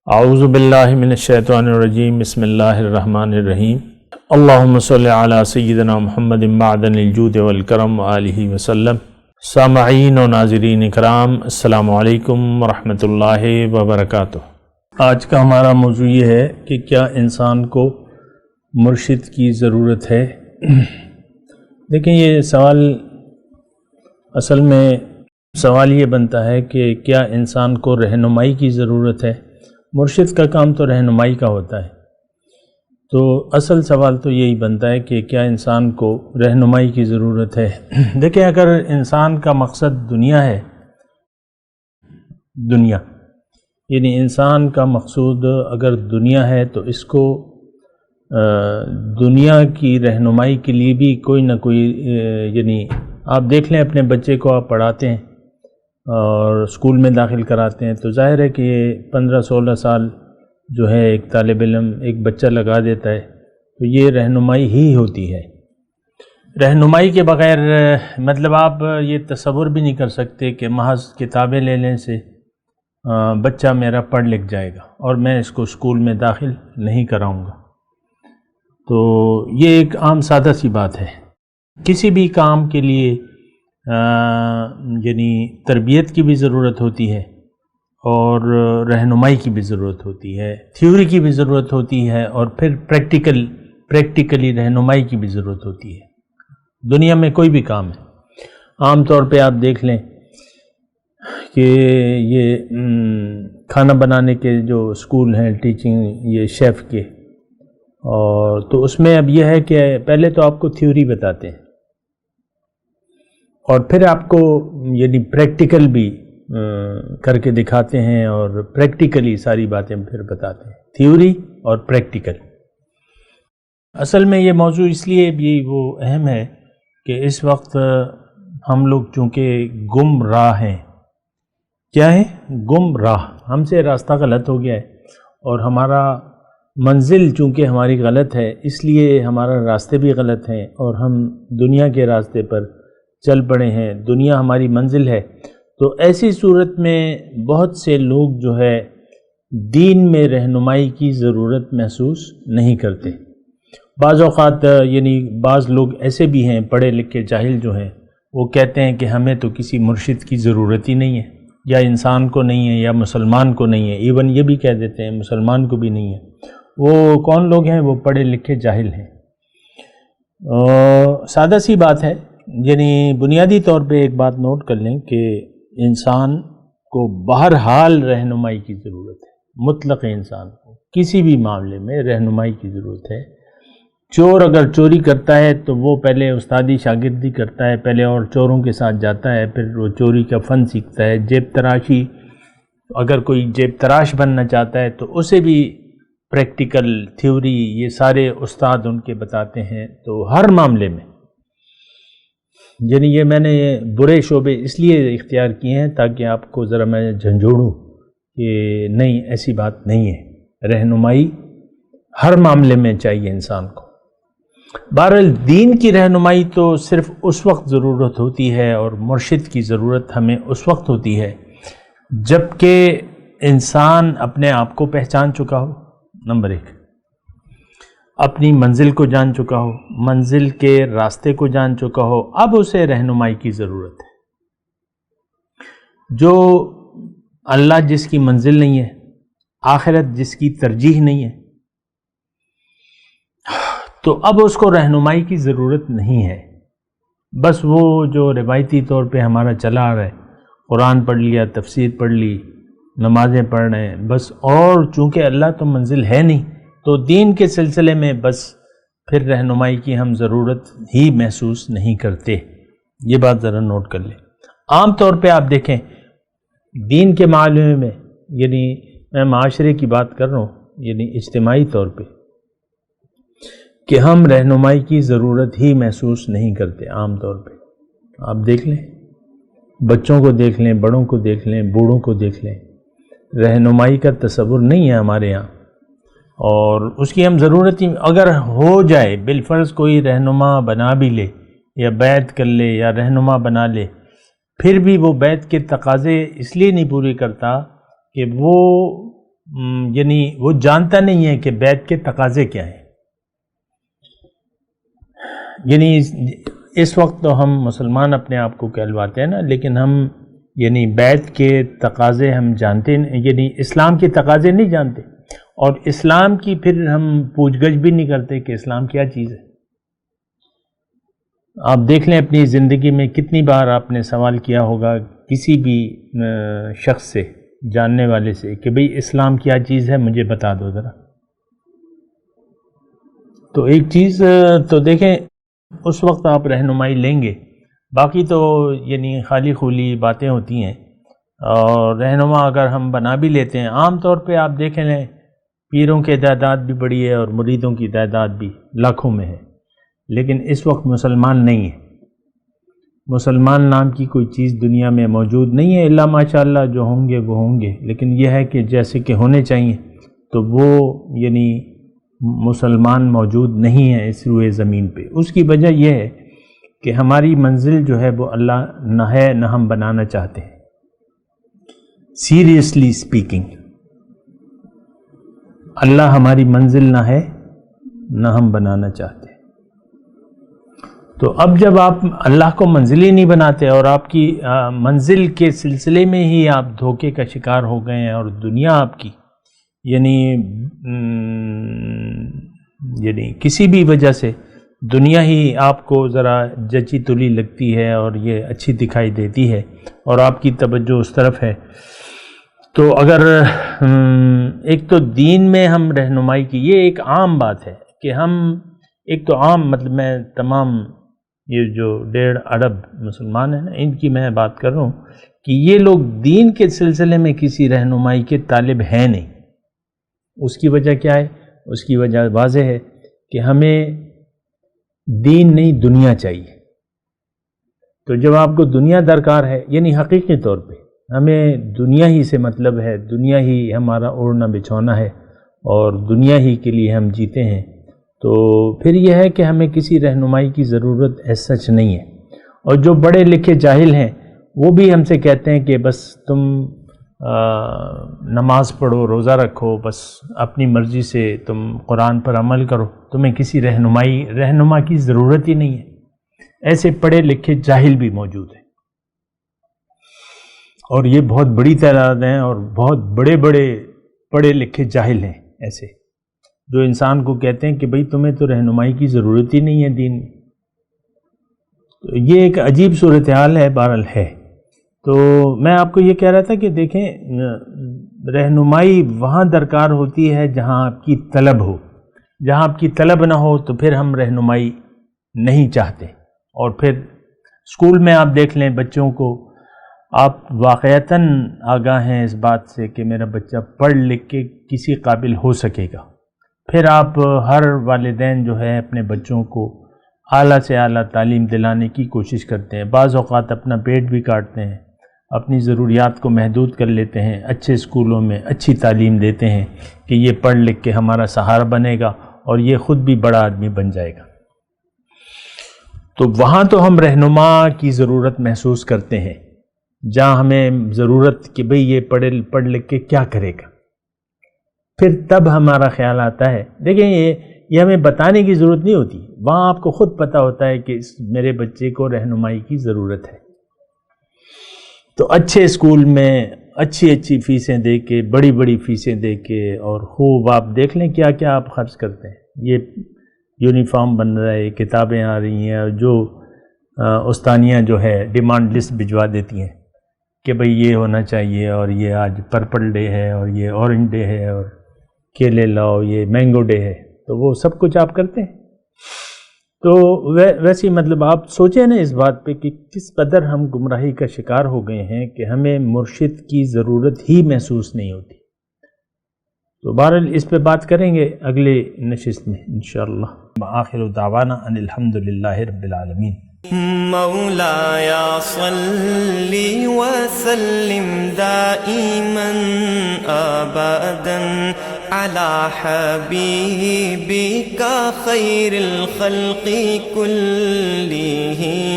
اعوذ باللہ من الشیطان الرجیم بسم اللہ الرحمن الرحیم اللہم صلی علی سیدنا محمد معدن الجود والکرم وآلہ وسلم۔ سامعین و ناظرین اکرام، السلام علیکم ورحمۃ اللہ وبرکاتہ۔ آج کا ہمارا موضوع یہ ہے کہ کیا انسان کو مرشد کی ضرورت ہے؟ دیکھیں، یہ سوال اصل میں سوال یہ بنتا ہے کہ کیا انسان کو رہنمائی کی ضرورت ہے؟ مرشد کا کام تو رہنمائی کا ہوتا ہے، تو اصل سوال تو یہی بنتا ہے کہ کیا انسان کو رہنمائی کی ضرورت ہے؟ دیکھیں، اگر انسان کا مقصد دنیا ہے، دنیا یعنی انسان کا مقصود اگر دنیا ہے تو اس کو دنیا کی رہنمائی کے لیے بھی کوئی نہ کوئی یعنی آپ دیکھ لیں، اپنے بچے کو آپ پڑھاتے ہیں اور اسکول میں داخل کراتے ہیں تو ظاہر ہے کہ یہ 15-16 سال جو ہے ایک طالب علم ایک بچہ لگا دیتا ہے، تو یہ رہنمائی ہی ہوتی ہے۔ رہنمائی کے بغیر مطلب آپ یہ تصور بھی نہیں کر سکتے کہ محض کتابیں لینے سے بچہ میرا پڑھ لکھ جائے گا اور میں اس کو اسکول میں داخل نہیں کراؤں گا۔ تو یہ ایک عام سادہ سی بات ہے۔ کسی بھی کام کے لیے یعنی تربیت کی بھی ضرورت ہوتی ہے اور رہنمائی کی بھی ضرورت ہوتی ہے، تھیوری کی بھی ضرورت ہوتی ہے اور پھر پریکٹیکلی رہنمائی کی بھی ضرورت ہوتی ہے۔ دنیا میں کوئی بھی کام ہے، عام طور پہ آپ دیکھ لیں کہ یہ کھانا بنانے کے جو اسکول ہیں ٹیچنگ یہ شیف کے، اور تو اس میں اب یہ ہے کہ پہلے تو آپ کو تھیوری بتاتے ہیں اور پھر آپ کو یعنی پریکٹیکل بھی کر کے دکھاتے ہیں اور پریکٹیکلی ساری باتیں پھر بتاتے ہیں، تھیوری اور پریکٹیکل۔ اصل میں یہ موضوع اس لیے بھی وہ اہم ہے کہ اس وقت ہم لوگ چونکہ گم راہ ہیں۔ کیا ہے؟ گم راہ، ہم سے راستہ غلط ہو گیا ہے اور ہمارا منزل چونکہ ہماری غلط ہے، اس لیے ہمارا راستے بھی غلط ہیں اور ہم دنیا کے راستے پر چل پڑے ہیں، دنیا ہماری منزل ہے۔ تو ایسی صورت میں بہت سے لوگ جو ہے دین میں رہنمائی کی ضرورت محسوس نہیں کرتے۔ بعض اوقات یعنی بعض لوگ ایسے بھی ہیں پڑھے لکھے جاہل جو ہیں، وہ کہتے ہیں کہ ہمیں تو کسی مرشد کی ضرورت ہی نہیں ہے، یا انسان کو نہیں ہے یا مسلمان کو نہیں ہے، ایون یہ بھی کہہ دیتے ہیں مسلمان کو بھی نہیں ہے۔ وہ کون لوگ ہیں؟ وہ پڑھے لکھے جاہل ہیں۔ سادہ سی بات ہے، یعنی بنیادی طور پہ ایک بات نوٹ کر لیں کہ انسان کو بہرحال رہنمائی کی ضرورت ہے، مطلق انسان کو کسی بھی معاملے میں رہنمائی کی ضرورت ہے۔ چور اگر چوری کرتا ہے تو وہ پہلے استادی شاگردی کرتا ہے، پہلے اور چوروں کے ساتھ جاتا ہے، پھر وہ چوری کا فن سیکھتا ہے۔ جیب تراشی، اگر کوئی جیب تراش بننا چاہتا ہے تو اسے بھی پریکٹیکل تھیوری یہ سارے استاد ان کے بتاتے ہیں۔ تو ہر معاملے میں یعنی یہ میں نے برے شعبے اس لیے اختیار کیے ہیں تاکہ آپ کو ذرا میں جھنجھوڑوں کہ نہیں، ایسی بات نہیں ہے، رہنمائی ہر معاملے میں چاہیے انسان کو۔ بہرحال دین کی رہنمائی تو صرف اس وقت ضرورت ہوتی ہے اور مرشد کی ضرورت ہمیں اس وقت ہوتی ہے جب کہ انسان اپنے آپ کو پہچان چکا ہو، نمبر 1، اپنی منزل کو جان چکا ہو، منزل کے راستے کو جان چکا ہو، اب اسے رہنمائی کی ضرورت ہے۔ جو اللہ جس کی منزل نہیں ہے، آخرت جس کی ترجیح نہیں ہے، تو اب اس کو رہنمائی کی ضرورت نہیں ہے۔ بس وہ جو روایتی طور پہ ہمارا چلا آ رہا ہے، قرآن پڑھ لیا، تفسیر پڑھ لی، نمازیں پڑھ رہے ہیں بس، اور چونکہ اللہ تو منزل ہے نہیں تو دین کے سلسلے میں بس پھر رہنمائی کی ہم ضرورت ہی محسوس نہیں کرتے۔ یہ بات ذرا نوٹ کر لیں۔ عام طور پہ آپ دیکھیں دین کے معاملے میں، یعنی میں معاشرے کی بات کر رہا ہوں، یعنی اجتماعی طور پہ، کہ ہم رہنمائی کی ضرورت ہی محسوس نہیں کرتے۔ عام طور پہ آپ دیکھ لیں، بچوں کو دیکھ لیں، بڑوں کو دیکھ لیں، بوڑھوں کو دیکھ لیں، رہنمائی کا تصور نہیں ہے ہمارے یہاں، اور اس کی ہم ضرورت ہی اگر ہو جائے بالفرض کوئی رہنما بنا بھی لے یا بیعت کر لے یا رہنما بنا لے، پھر بھی وہ بیعت کے تقاضے اس لیے نہیں پورے کرتا کہ وہ یعنی وہ جانتا نہیں ہے کہ بیعت کے تقاضے کیا ہیں. یعنی اس وقت تو ہم مسلمان اپنے آپ کو کہلواتے ہیں نا، لیکن ہم یعنی بیعت کے تقاضے ہم جانتے، یعنی اسلام کے تقاضے نہیں جانتے، اور اسلام کی پھر ہم پوچھ گچھ بھی نہیں کرتے کہ اسلام کیا چیز ہے. آپ دیکھ لیں اپنی زندگی میں کتنی بار آپ نے سوال کیا ہوگا کسی بھی شخص سے، جاننے والے سے، کہ بھئی اسلام کیا چیز ہے، مجھے بتا دو ذرا. تو ایک چیز تو دیکھیں، اس وقت آپ رہنمائی لیں گے، باقی تو یعنی خالی خولی باتیں ہوتی ہیں. اور رہنما اگر ہم بنا بھی لیتے ہیں، عام طور پہ آپ دیکھیں لیں پیروں کی تعداد بھی بڑی ہے اور مریدوں کی تعداد بھی لاکھوں میں ہے، لیکن اس وقت مسلمان نہیں ہے. مسلمان نام کی کوئی چیز دنیا میں موجود نہیں ہے، الا ماشاءاللہ جو ہوں گے وہ ہوں گے، لیکن یہ ہے کہ جیسے کہ ہونے چاہیے تو وہ یعنی مسلمان موجود نہیں ہے اس روئے زمین پہ. اس کی وجہ یہ ہے کہ ہماری منزل جو ہے وہ اللہ نہ ہے، نہ ہم بنانا چاہتے ہیں. سیریسلی اسپیکنگ، اللہ ہماری منزل نہ ہے، نہ ہم بنانا چاہتے. تو اب جب آپ اللہ کو منزل ہی نہیں بناتے اور آپ کی منزل کے سلسلے میں ہی آپ دھوکے کا شکار ہو گئے ہیں، اور دنیا آپ کی یعنی کسی بھی وجہ سے دنیا ہی آپ کو ذرا جچی تلی لگتی ہے اور یہ اچھی دکھائی دیتی ہے اور آپ کی توجہ اس طرف ہے، تو اگر ایک تو دین میں ہم رہنمائی کی، یہ ایک عام بات ہے کہ ہم ایک تو عام مطلب میں تمام یہ جو 1.5 ارب مسلمان ہیں نا، ان کی میں بات کر رہا ہوں کہ یہ لوگ دین کے سلسلے میں کسی رہنمائی کے طالب ہیں نہیں. اس کی وجہ کیا ہے؟ اس کی وجہ واضح ہے کہ ہمیں دین نہیں دنیا چاہیے. تو جب آپ کو دنیا درکار ہے، یعنی حقیقی طور پہ ہمیں دنیا ہی سے مطلب ہے، دنیا ہی ہمارا اوڑھنا بچھونا ہے اور دنیا ہی کے لیے ہم جیتے ہیں، تو پھر یہ ہے کہ ہمیں کسی رہنمائی کی ضرورت ایس سچ نہیں ہے. اور جو پڑھے لکھے جاہل ہیں وہ بھی ہم سے کہتے ہیں کہ بس تم نماز پڑھو، روزہ رکھو، بس اپنی مرضی سے تم قرآن پر عمل کرو، تمہیں کسی رہنما کی ضرورت ہی نہیں ہے. ایسے پڑھے لکھے جاہل بھی موجود ہیں، اور یہ بہت بڑی تعداد ہیں، اور بہت بڑے بڑے پڑھے لکھے جاہل ہیں ایسے، جو انسان کو کہتے ہیں کہ بھئی تمہیں تو رہنمائی کی ضرورت ہی نہیں ہے دین میں. تو یہ ایک عجیب صورتحال ہے، بہرحال ہے. تو میں آپ کو یہ کہہ رہا تھا کہ دیکھیں، رہنمائی وہاں درکار ہوتی ہے جہاں آپ کی طلب ہو. جہاں آپ کی طلب نہ ہو تو پھر ہم رہنمائی نہیں چاہتے. اور پھر اسکول میں آپ دیکھ لیں بچوں کو، آپ واقعتاً آگاہ ہیں اس بات سے کہ میرا بچہ پڑھ لکھ کے کسی قابل ہو سکے گا، پھر آپ ہر والدین جو ہے اپنے بچوں کو اعلیٰ سے اعلیٰ تعلیم دلانے کی کوشش کرتے ہیں. بعض اوقات اپنا پیٹ بھی کاٹتے ہیں، اپنی ضروریات کو محدود کر لیتے ہیں، اچھے اسکولوں میں اچھی تعلیم دیتے ہیں کہ یہ پڑھ لکھ کے ہمارا سہارا بنے گا اور یہ خود بھی بڑا آدمی بن جائے گا. تو وہاں تو ہم رہنما کی ضرورت محسوس کرتے ہیں، جہاں ہمیں ضرورت کہ بھئی یہ پڑھ لکھ کے کیا کرے گا. پھر تب ہمارا خیال آتا ہے. دیکھیں یہ ہمیں بتانے کی ضرورت نہیں ہوتی، وہاں آپ کو خود پتہ ہوتا ہے کہ میرے بچے کو رہنمائی کی ضرورت ہے. تو اچھے اسکول میں اچھی فیسیں دے کے، بڑی بڑی فیسیں دے کے، اور خوب آپ دیکھ لیں کیا کیا آپ خرچ کرتے ہیں. یہ یونیفارم بن رہا ہے، کتابیں آ رہی ہیں، اور جو استانیاں جو ہے ڈیمانڈ لسٹ بھجوا دیتی ہیں کہ بھئی یہ ہونا چاہیے، اور یہ آج پرپل ڈے ہے، اور یہ اورنج ڈے ہے، اور کیلے لاؤ، یہ مینگو ڈے ہے. تو وہ سب کچھ آپ کرتے ہیں. تو ویسے مطلب آپ سوچیں نا اس بات پہ کہ کس قدر ہم گمراہی کا شکار ہو گئے ہیں کہ ہمیں مرشد کی ضرورت ہی محسوس نہیں ہوتی. تو بہرحال اس پہ بات کریں گے اگلے نشست میں انشاءاللہ. آخر دعوانا ان الحمدللہ رب العالمین. مولایا صلی وسلم دائما ابدا على حبيبك خير الخلق كلهم.